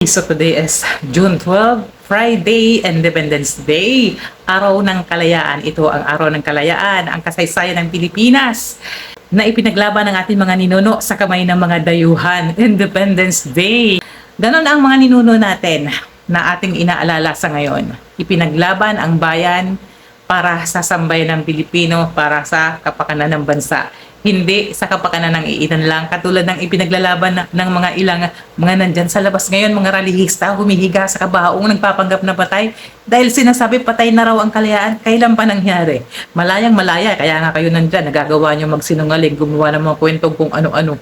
So today is June 12, Friday, Independence Day, Araw ng Kalayaan. Ito ang Araw ng Kalayaan, ang kasaysayan ng Pilipinas na ipinaglaban ng ating mga ninuno sa kamay ng mga dayuhan. Independence Day. Ganon ang mga ninuno natin na ating inaalala sa ngayon. Ipinaglaban ang bayan para sa sambayan ng Pilipino, para sa kapakanan ng bansa. Hindi sa kapakanan ng iilan lang, katulad ng ipinaglalaban ng mga ilang mga nandyan sa labas ngayon, mga ralihista, humihiga sa kabaong, nagpapanggap na patay dahil sinasabi patay na raw ang kalayaan. Kailan pa nangyari? Malayang malaya, kaya nga kayo nandyan, nagagawa nyo magsinungaling, gumawa ng mga kwentong kung ano-ano.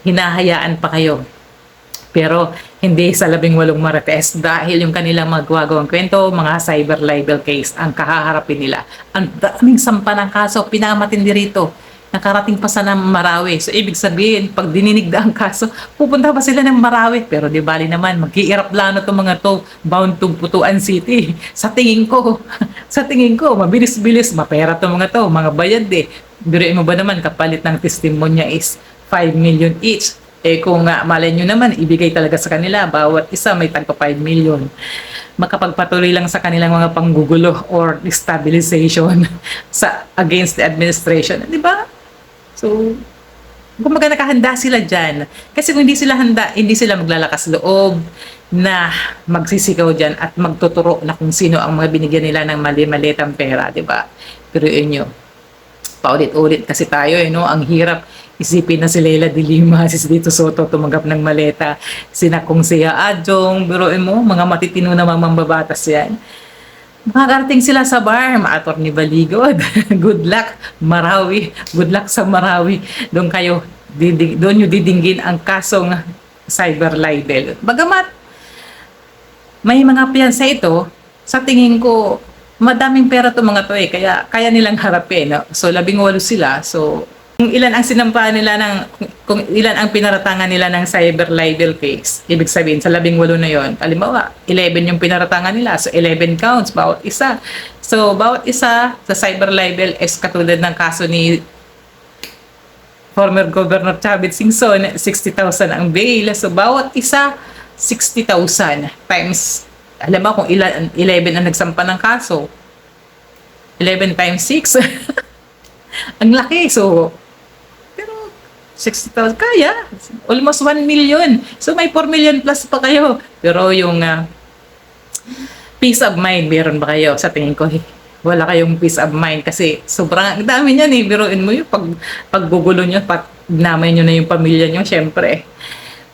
Hinahayaan pa kayo. Pero hindi sa 18 Marites dahil yung kanilang magwagawang kwento, mga cyber libel case ang kahaharapin nila. Ang daming sampa ng kaso, pinakamatindi rito. Nakarating pa sa Marawi. So, ibig sabihin, pag dininig ang kaso, pupunta pa sila ng Marawi. Pero di bali naman, mag-iiraplano itong mga to, bound to Butuan City. Sa tingin ko, mabilis-bilis, mapera itong mga to, mga bayad eh. Biruin mo ba naman, kapalit ng testimonya is 5 million each. Eh kung malay nyo naman, ibigay talaga sa kanila, bawat isa may tagpa 5 million. Makapagpatuloy lang sa kanilang mga panggugulo or destabilization sa against the administration. Di ba? So, kumbaga nakahanda sila dyan. Kasi kung hindi sila handa, hindi sila maglalakas loob na magsisigaw dyan at magtuturo na kung sino ang mga binigyan nila ng mali-malitang pera. Di ba? Pero yun yun. Paulit-ulit kasi tayo, no? Ang hirap isipin na si Leila de Lima, si Dito Soto tumanggap ng maleta, sina kung siya Adjong, biruin mo, mga matitino na mga mambabatas yan. Makakarating sila sa bar, maator ni Baligod. Good luck, Marawi. Good luck sa Marawi. Doon kayo, doon nyo didinggin ang kasong cyber libel. Bagamat, may mga piyansa ito, sa tingin ko, madaming pera to mga to eh, kaya nilang harapin. No? So, 18 sila, so, kung ilan ang sinampahan nila kung ilan ang pinaratangan nila ng cyber libel case, ibig sabihin sa 18 na yon, halimbawa 11 yung pinaratangan nila, so 11 counts bawat isa. So bawat isa sa cyber libel is katulad ng kaso ni former Governor Chavit Singson, 60,000 ang bail. So bawat isa 60,000 times, alam mo kung 11 ang nagsampa ng kaso, 11 times 6 ang laki. So 60,000, kaya. Almost 1 million. So, may 4 million plus pa kayo. Pero yung peace of mind, meron ba kayo? Sa tingin ko, wala kayong peace of mind kasi sobrang dami niyan eh. Biruin mo yung paggugulo nyo, namay nyo na yung pamilya nyo, syempre.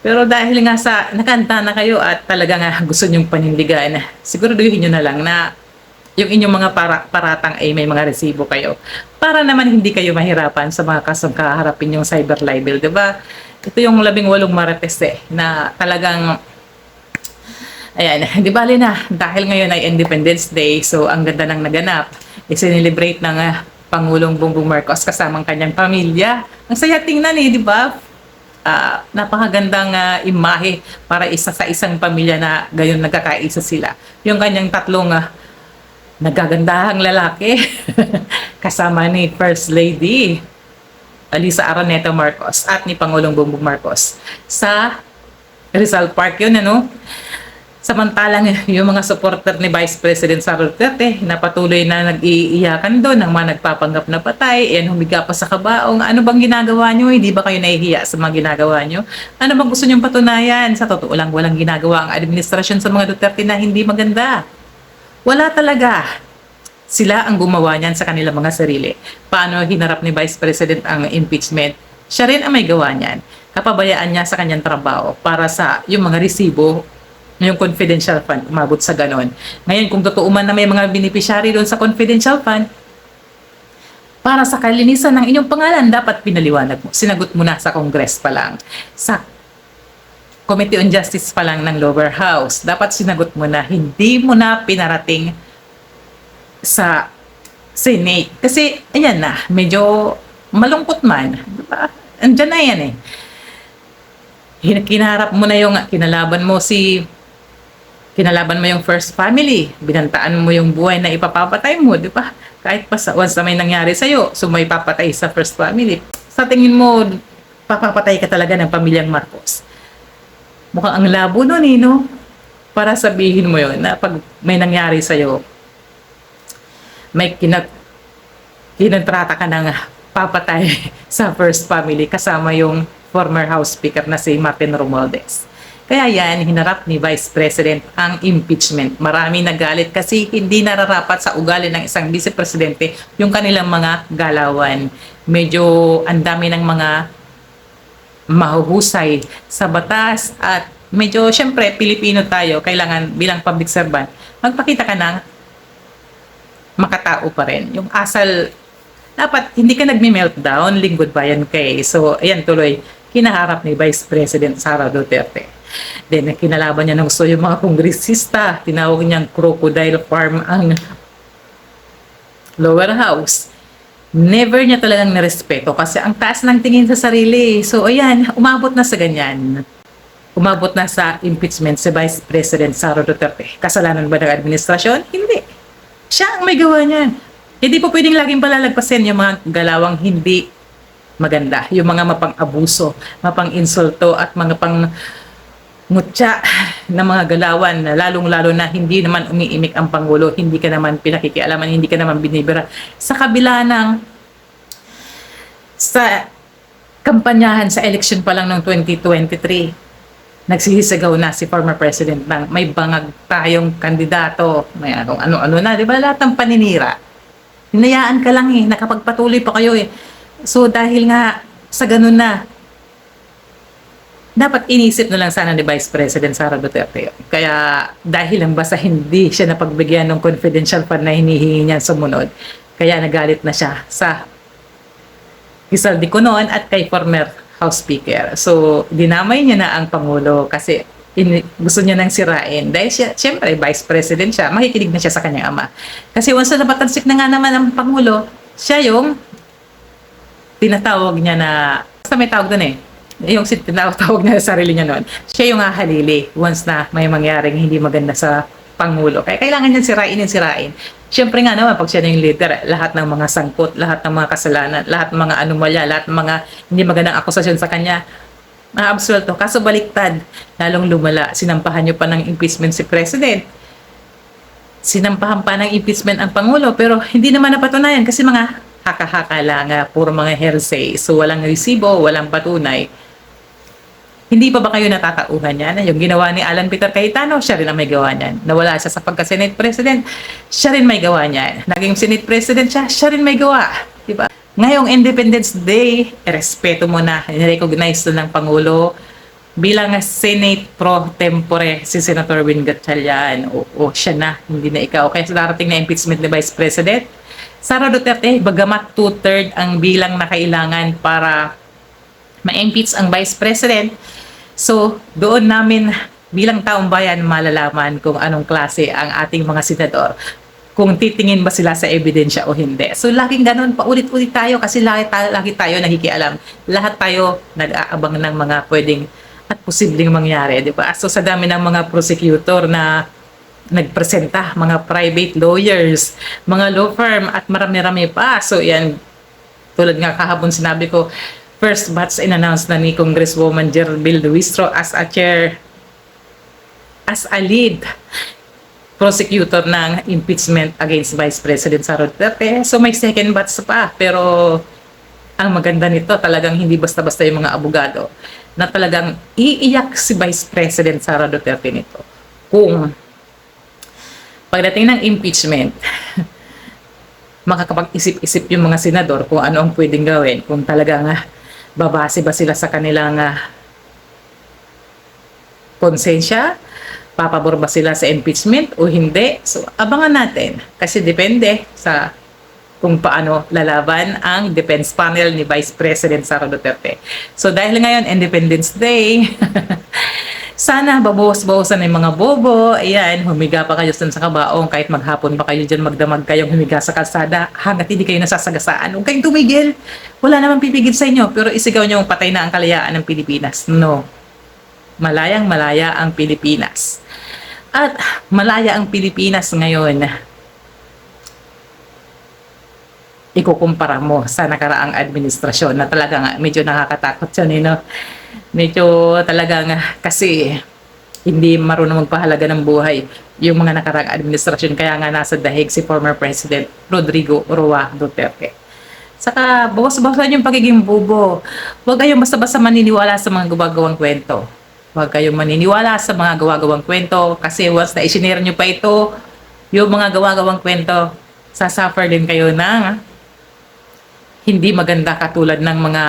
Pero dahil nga sa nakanta na kayo at talaga nga gusto nyong panindigan, siguraduhin nyo na lang na yung inyong mga paratang ay may mga resibo kayo para naman hindi kayo mahirapan sa mga kasong kaharapin yung cyber libel, di ba? Ito yung 18 Marites na talagang ayan, di bali na dahil ngayon ay Independence Day, so ang ganda ng naganap, i-celebrate ng Pangulong Bongbong Marcos kasamang kanyang pamilya. Ang saya tingnan eh, di ba? Napakagandang imahe para isa sa isang pamilya na gayon nagkakaisa sila. Yung kanyang tatlong nagagandahang lalaki kasama ni First Lady Alisa Araneta Marcos at ni Pangulong Bongbong Marcos sa Rizal Park yun, ano? Samantalang yung mga supporter ni Vice President Sara Duterte na patuloy na nag-iiyakan doon ng mga nagpapanggap na patay, humiga pa sa kabaong. Ano bang ginagawa nyo? Hindi ba kayo nahihiya sa mga ginagawa nyo? Ano bang gusto nyong patunayan? Sa totoo lang, walang ginagawa ang administrasyon sa mga Duterte na hindi maganda. Wala talaga. Sila ang gumawa niyan sa kanilang mga sarili. Paano hinarap ni Vice President ang impeachment? Siya rin ang may gawa niyan. Kapabayaan niya sa kanyang trabaho para sa yung mga resibo, yung confidential fund, umabot sa ganon. Ngayon, kung totoo man na may mga beneficiary doon sa confidential fund, para sa kalinisan ng inyong pangalan, dapat pinaliwanag mo. Sinagot mo na sa Congress pa lang. Sa Committee on Justice pa lang ng lower house, dapat sinagot mo na, hindi mo na pinarating sa Senate. Kasi, ayan na, medyo malungkot man. Diba? Andyan na yan eh. Kinaharap mo na yung, kinalaban mo yung first family. Binantaan mo yung buhay na ipapapatay mo, di ba? Kahit pa once na may nangyari sa'yo, so may papatay sa first family. Sa tingin mo, papapatay ka talaga ng pamilyang Marcos. Mukhang ang labo nun eh, no? Para sabihin mo yun na pag may nangyari sa'yo, may kinontrata ka ng papatay sa first family kasama yung former House Speaker na si Martin Romualdez. Kaya yan, hinarap ni Vice President ang impeachment. Marami nagalit kasi hindi nararapat sa ugali ng isang Vice Presidente yung kanilang mga galawan. Medyo ang dami ng mga mahuhusay sa batas at medyo syempre Pilipino tayo, kailangan bilang public servant magpakita ka ng makatao pa rin. Yung asal, dapat hindi ka nagme-meltdown, lingkod bayan kay. So, ayan tuloy, kinaharap ni Vice President Sara Duterte. Then, kinalaban niya ng gusto yung mga kongresista. Tinawag niyang crocodile farm ang lower house. Never niya talagang narespeto kasi ang taas ng tingin sa sarili. So, ayan, umabot na sa ganyan. Umabot na sa impeachment si Vice President Sara Duterte. Kasalanan ba ng administrasyon? Hindi. Siya ang may gawa niyan. Hindi po pwedeng laging palalagpasin yung mga galawang hindi maganda. Yung mga mapang-abuso, mapang-insulto at mga pang-mutya na mga galawan na lalong-lalo na hindi naman umiimik ang Pangulo, hindi ka naman pinakikialaman, hindi ka naman binibira. Sa kabila ng sa kampanyahan sa election pa lang ng 2023, nagsisigaw na si former president ng may bangag tayong kandidato, may ano-ano na, di ba? Lahat ng paninira. Hinayaan ka lang eh, nakapagpatuloy pa kayo eh. So dahil nga sa ganun na, dapat inisip na lang sana ni Vice President Sara Duterte. Kaya dahil lang basta hindi siya napagbigyan ng confidential fund na hinihingi niya sumunod, kaya nagalit na siya sa Rizal Diconon at kay former House Speaker. So, dinamay niya na ang Pangulo kasi gusto niya nang sirain. Dahil siya, siyempre, Vice President siya, makikinig na siya sa kanyang ama. Kasi once na napatansik na nga naman ang Pangulo, siya yung tinatawag niya na, basta may tawag doon eh, yung tinatawag niya sa sarili niya noon, siya yung hahalili once na may mangyaring hindi maganda sa Pangulo. Kaya kailangan niya sirain. Siyempre nga naman, pag siya na yung leader, lahat ng mga sangkot, lahat ng mga kasalanan, lahat ng mga anomalya, lahat ng mga hindi magandang akusasyon sa kanya, maabsuelto. Kaso baliktad, lalong lumala. Sinampahan niyo pa ng impeachment si President. Sinampahan pa ng impeachment ang Pangulo, pero hindi naman napatunayan kasi mga haka-haka lang, puro mga hearsay. So walang resibo, walang patunay. Hindi pa ba kayo natatauhan yan? Yung ginawa ni Alan Peter Cayetano, siya rin ang may gawa niyan. Nawala siya sa pagka-Senate President, siya rin may gawa niyan. Naging Senate President siya rin may gawa. Diba? Ngayong Independence Day, respeto mo na, recognize to ng Pangulo bilang Senate Pro Tempore si Senator Win Gatchalian. O siya na, hindi na ikaw. Kaya sa darating na impeachment ni Vice President, Sara Duterte, bagamat 2/3 ang bilang na kailangan para ma-impeach ang Vice President. So, doon namin bilang taong bayan malalaman kung anong klase ang ating mga senador. Kung titingin ba sila sa ebidensya o hindi. So, laging ganun, paulit-ulit tayo kasi lagi tayo nakikialam. Lahat tayo nag-aabang ng mga pwedeng at posibleng mangyari, di ba? So, sa dami ng mga prosecutor na nagpresenta, mga private lawyers, mga law firm, at marami-rami pa. So, yan, tulad nga kahapon sinabi ko, first batch in-announce na ni Congresswoman Jerbil Luistro as a chair, as a lead prosecutor ng impeachment against Vice President Sara Duterte. So may second batch pa. Pero ang maganda nito, talagang hindi basta-basta yung mga abogado na talagang iiyak si Vice President Sara Duterte nito. Kung pagdating ng impeachment, makakapag-isip-isip yung mga senador kung ano ang pwedeng gawin, kung talagang babase ba sila sa kanilang konsensya, papabor ba sila sa impeachment o hindi. So abangan natin kasi depende sa kung paano lalaban ang defense panel ni Vice President Sara Duterte. So dahil ngayon Independence Day, sana babawas-bawasan ng mga bobo. Ayan, humiga pa kayo sa kabaong kahit maghapon pa kayo dyan, magdamag kayong humiga sa kalsada hanggat hindi kayo nasasagasaan. Huwag kayong tumigil. Wala namang pipigil sa inyo, pero isigaw nyo patay na ang kalayaan ng Pilipinas. No. Malayang malaya ang Pilipinas. At malaya ang Pilipinas ngayon, ikukumpara mo sa nakaraang administrasyon na talagang medyo nakakatakot yun, no? Medyo talagang kasi hindi marunong magpahalaga ng buhay yung mga nakaraang administrasyon. Kaya nga nasa dahig si former President Rodrigo Roa Duterte. Saka bawas-bawasan yung pagiging bobo. Huwag kayong basta-basta maniniwala sa mga gawagawang kwento. Huwag kayong maniniwala sa mga gawagawang kwento kasi once na isinare nyo pa ito, yung mga gawagawang kwento, sasuffer din kayo ng hindi maganda katulad ng mga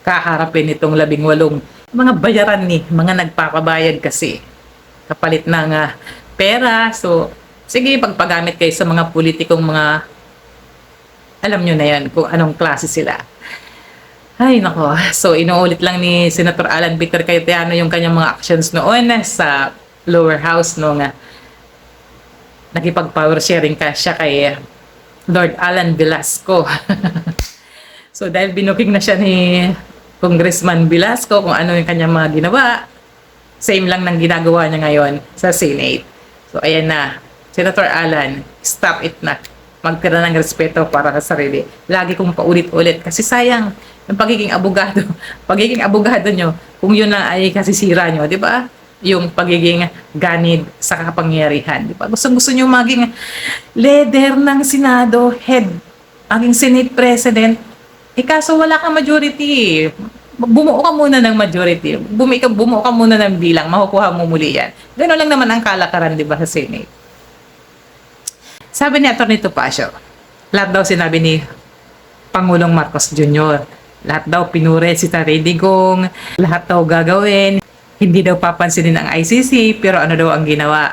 kaharapin itong 18 mga bayaran ni mga nagpapabayad kasi kapalit ng pera. So, sige, pagpagamit kayo sa mga politikong mga alam nyo na yan kung anong klase sila. Ay, nako. So, inuulit lang ni Senator Alan Peter Cayetano yung kanyang mga actions noon sa lower house nung nakipag-power sharing ka siya kay Lord Alan Velasco. So, dahil binuking na siya ni Congressman Velasco kung ano yung kanyang mga ginawa, same lang ng ginagawa niya ngayon sa Senate. So, ayan na. Senator Alan, stop it na. Magtira ng respeto para sa sarili. Lagi kong paulit-ulit kasi sayang yung pagiging abogado. Pagiging abogado nyo, kung yun lang ay kasisira nyo, di ba? Yung pagiging ganid sa kapangyarihan, di ba? Gusto nyo maging leader ng Senado, head, maging Senate President, kaso wala kang majority. Bumuo ka muna ng majority. Bumuo ka muna ng bilang, makukuha mo muli yan. Gano'n lang naman ang kalakaran, di ba, sa Senate. Sabi ni Atty. Topacio, lahat daw sinabi ni Pangulong Marcos Jr. Lahat daw pinure si Tatay Digong, lahat daw gagawin, hindi daw papansinin ang ICC, pero ano daw ang ginawa?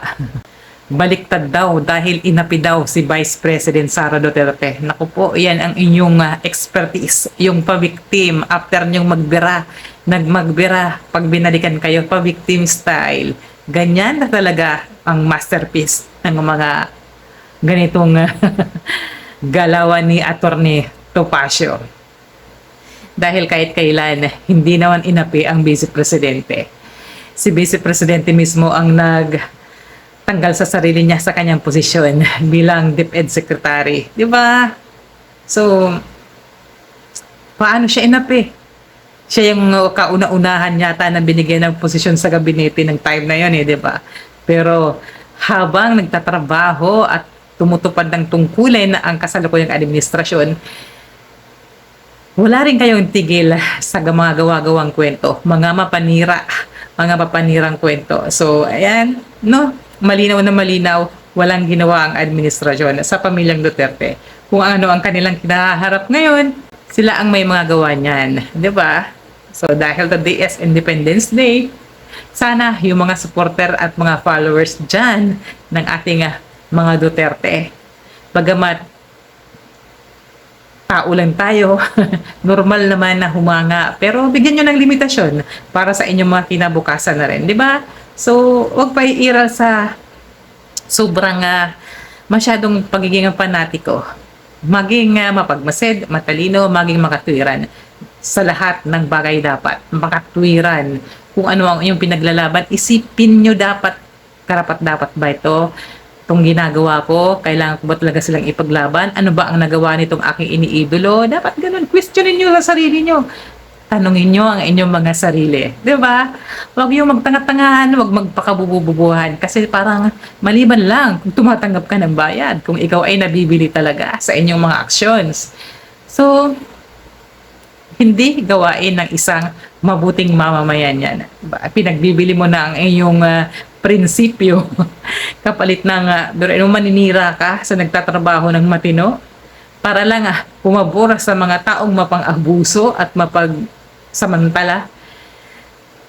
Baliktad daw dahil inapi daw si Vice President Sara Duterte. Naku po, yan ang inyong expertise, yung pa-victim after nyong magbira, pag binalikan kayo, pa-victim style. Ganyan na talaga ang masterpiece ng mga ganitong galawan ni Atty. Topacio. Dahil kahit kailan, hindi naman inapi ang Vice Presidente. Si Vice Presidente mismo ang nagtanggal sa sarili niya sa kanyang posisyon bilang DepEd Secretary. Di ba? So, paano siya inapi? Siya yung kauna-unahan yata na binigyan ng posisyon sa gabinete ng time na yun, di ba? Pero habang nagtatrabaho at tumutupad ng tungkulin ang kasalukuyang administrasyon, wala rin kayong tigil sa mga gawa-gawang kwento, mga mapanirang kwento. So, ayan, no, malinaw na malinaw, walang ginawa ang administrasyon sa pamilyang Duterte. Kung ano ang kanilang kinaharap ngayon, sila ang may mga gawa niyan, di ba? So, dahil today is Independence Day, sana yung mga supporter at mga followers dyan ng ating mga Duterte, bagamat tao lang tayo, normal naman na humanga, pero bigyan nyo ng limitasyon para sa inyong mga kinabukasan na rin, di ba? So, wag pa iiral sa sobrang masyadong pagiging panatiko. Maging mapagmasid, matalino, maging makatwiran. Sa lahat ng bagay dapat, makatwiran. Kung ano ang inyong pinaglalaban, isipin nyo dapat, karapat-dapat ba ito? Itong ginagawa ko, kailangan ko ba talaga silang ipaglaban? Ano ba ang nagawa nitong aking iniidolo? Dapat ganun. Questionin nyo sa sarili nyo. Tanungin nyo ang inyong mga sarili. Di ba? Huwag yung magtanga-tangahan, huwag magpakabububuhan. Kasi parang maliban lang kung tumatanggap ka ng bayad, kung ikaw ay nabibili talaga sa inyong mga actions. So, hindi gawain ng isang mabuting mamamayan yan. Pinagbibili mo na ang iyong prinsipyo kapalit ng maninira ka sa nagtatrabaho ng matino para lang pumabor sa mga taong mapang-abuso at mapagsamantala.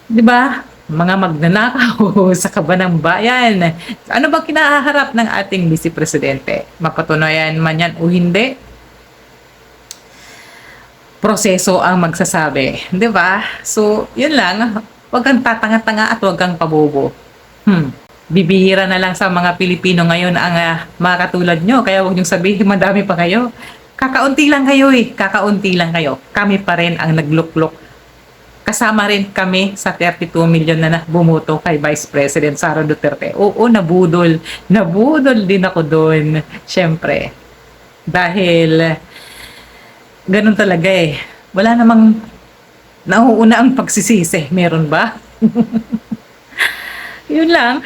'Di ba? Mga magnanakaw sa kabanang bayan. Ano bang kinaharap ng ating Vice Presidente? Mapatunayan man yan o hindi, proseso ang magsasabi. 'Di ba? So, yun lang. Huwag kang tatanga-tanga at huwag kang pabobo. Bibihira na lang sa mga Pilipino ngayon ang mga katulad nyo. Kaya huwag nyo sabihin, madami pa kayo. Kakaunti lang kayo eh. Kakaunti lang kayo. Kami pa rin ang nagluklok. Kasama rin kami sa 32 million na bumoto kay Vice President Sara Duterte. Oo, nabudol. Nabudol din ako doon. Siyempre. Dahil ganun talaga eh. Wala namang nauuna ang pagsisisi. Meron ba? Yun lang.